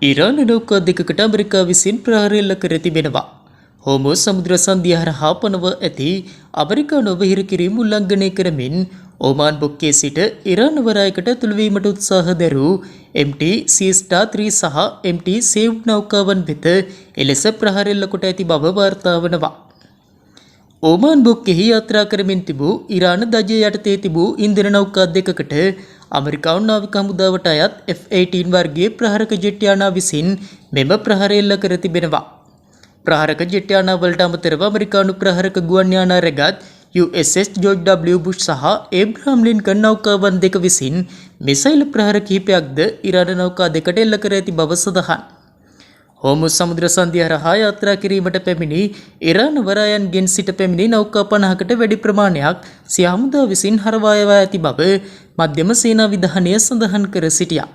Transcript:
ඉරාන නෞකා දෙකකට ඇමරිකාව විසින් ප්‍රහාර එල්ල කර තිබෙනවා. හෝමෝස් සමුද්‍ර සන්ධිය හරහා පනව ඇති ඇමරිකානු අවහිර කිරීම උල්ලංඝනය කරමින් ඕමාන් බොක්කේ සිට ඉරාන වරායකට ඇතුළු වීමට උත්සාහ දැරූ MT Sea-3 සහ MT Save නෞකාවන් වෙත එලෙස ප්‍රහාර එල්ල කොට ඇති බව වාර්තා වනවා. ඕමාන් බොක්කෙහි යාත්‍රා කරමින් තිබූ ඉරාන ධජය යටතේ තිබූ ඉන්ධන නෞකා දෙකකට ඇමරිකානු නාවික හමුදාවට අයත් F-18 වර්ගයේ ප්‍රහාරක ජෙට් යානා විසින් මෙම ප්‍රහාර එල්ල කර තිබෙනවා. ප්‍රහාරක ජෙට් යානා වලට අමතරව ඇමරිකානු ප්‍රහාරක ගුවන් යානා රැගත් USS George W. Bush සහ ඒබ්‍රහම් ලින්කන් නෞකාවන් දෙක විසින් මිසයිල් ප්‍රහාර කිහිපයක්ද ඉරාන නෞකා දෙකට එල්ල කර ඇති බව සඳහන්. හෝමුස් සමුද්‍ර සන්ධිය හරහා යාත්‍රා කිරීමට පැමිණි ඉරාන වරායන්ගෙන් සිට පැමිණි නෞකා 50කට වැඩි ප්‍රමාණයක් සිය හමුදා විසින් හරවා යවා ඇති බව මධ්‍යම සේනා විධානය සඳහන් කර සිටියා.